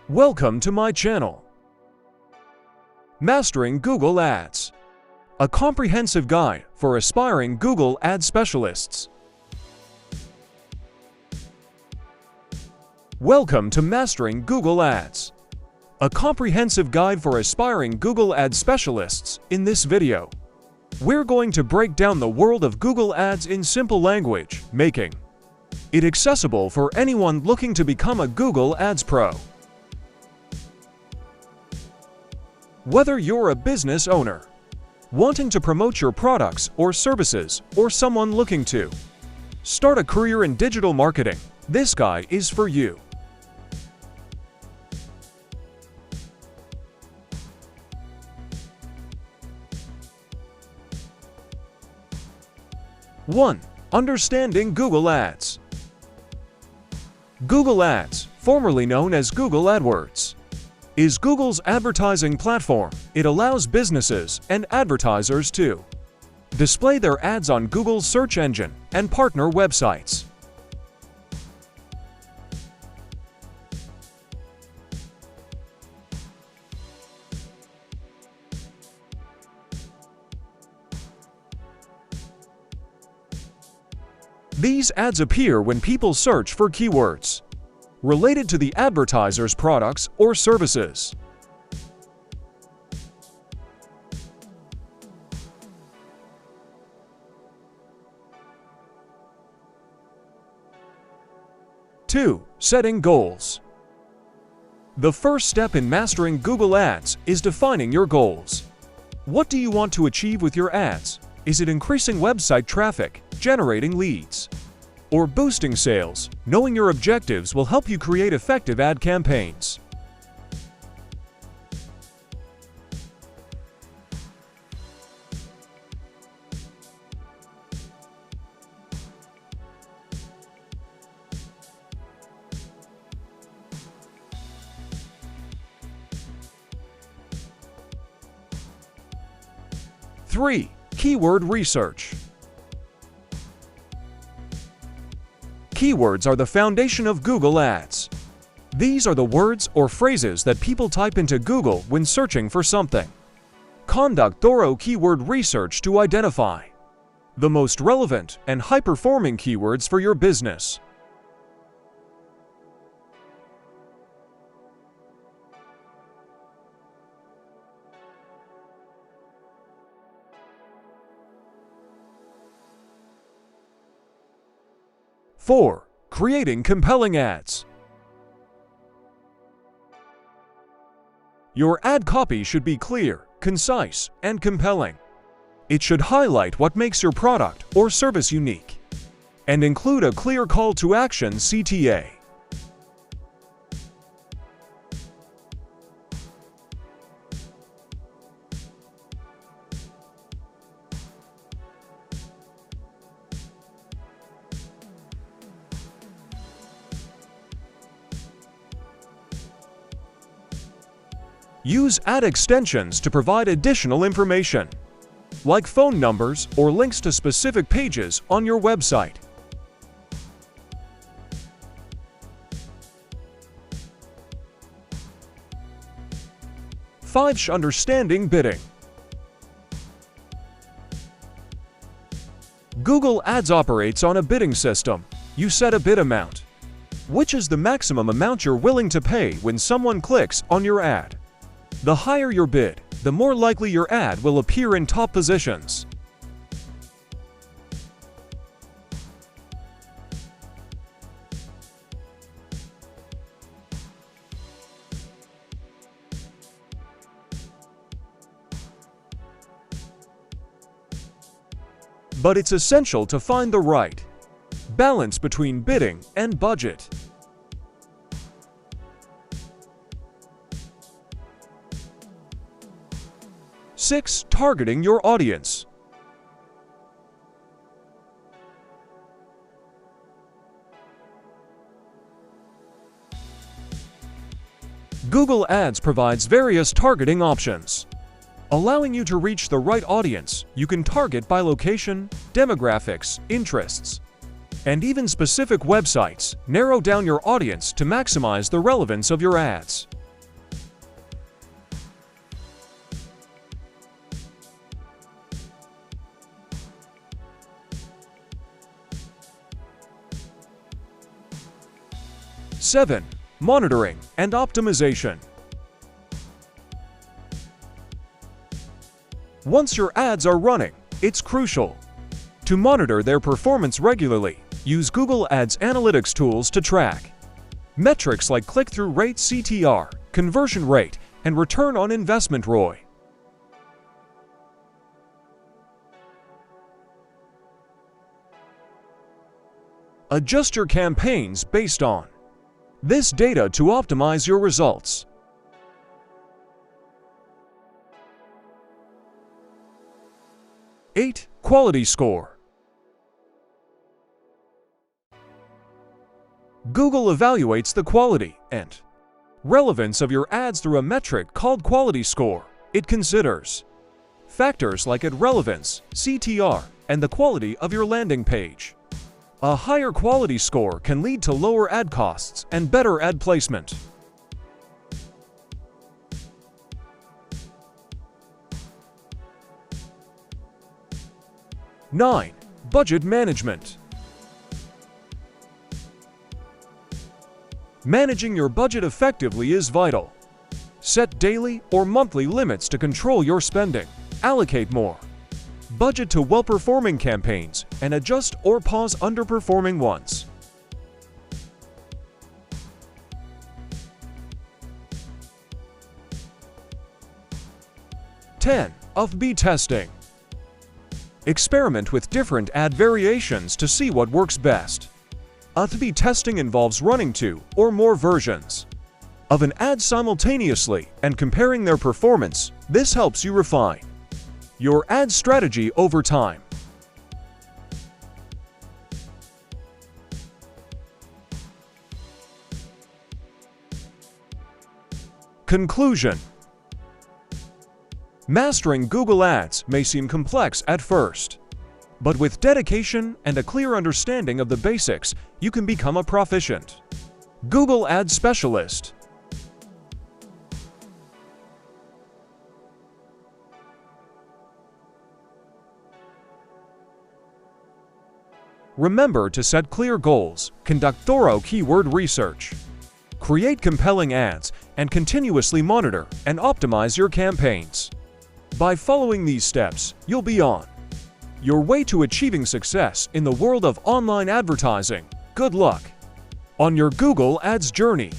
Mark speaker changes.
Speaker 1: Welcome to my channel. Mastering Google Ads, a comprehensive guide for aspiring Google Ads specialists. Welcome to Mastering Google Ads, a comprehensive guide for aspiring Google Ads specialists. In this video, we're going to break down the world of Google Ads in simple language, making it accessible for anyone looking to become a Google Ads pro. Whether you're a business owner, wanting to promote your products or services, or someone looking to start a career in digital marketing, this guide is for you. One, understanding Google Ads. Google Ads, formerly known as Google AdWords, is Google's advertising platform. It allows businesses and advertisers to display their ads on Google's search engine and partner websites. These ads appear when people search for keywords related to the advertiser's products or services. Two, setting goals. The first step in mastering Google Ads is defining your goals. What do you want to achieve with your ads? Is it increasing website traffic, generating leads, or boosting sales? Knowing your objectives will help you create effective ad campaigns. Three, keyword research. Keywords are the foundation of Google Ads. These are the words or phrases that people type into Google when searching for something. Conduct thorough keyword research to identify the most relevant and high-performing keywords for your business. Four, creating compelling ads. Your ad copy should be clear, concise, and compelling. It should highlight what makes your product or service unique and include a clear call to action (CTA). Use ad extensions to provide additional information, like phone numbers or links to specific pages on your website. Five, understanding bidding. Google Ads operates on a bidding system. You set a bid amount, which is the maximum amount you're willing to pay when someone clicks on your ad. The higher your bid, the more likely your ad will appear in top positions. But it's essential to find the right balance between bidding and budget. Six, targeting your audience. Google Ads provides various targeting options, allowing you to reach the right audience. You can target by location, demographics, interests, and even specific websites. Narrow down your audience to maximize the relevance of your ads. 7. Monitoring and optimization. Once your ads are running, it's crucial to monitor their performance regularly. Use Google Ads Analytics tools to track metrics like click-through rate (CTR), conversion rate, and return on investment (ROI). Adjust your campaigns based on this data to optimize your results. Eight. Quality score. Google evaluates the quality and relevance of your ads through a metric called quality score. It considers factors like ad relevance, CTR, and the quality of your landing page. A higher quality score can lead to lower ad costs and better ad placement. 9. Budget management. Managing your budget effectively is vital. Set daily or monthly limits to control your spending. Allocate more budget to well-performing campaigns and adjust or pause underperforming ones. 10. A/B testing. Experiment with different ad variations to see what works best. A/B testing involves running 2 or more versions of an ad simultaneously and comparing their performance. This helps you refine your ad strategy over time. Conclusion. Mastering Google Ads may seem complex at first, but with dedication and a clear understanding of the basics, you can become a proficient Google Ads specialist. Remember to set clear goals, conduct thorough keyword research, create compelling ads, and continuously monitor and optimize your campaigns. By following these steps, you'll be on your way to achieving success in the world of online advertising. Good luck on your Google Ads journey.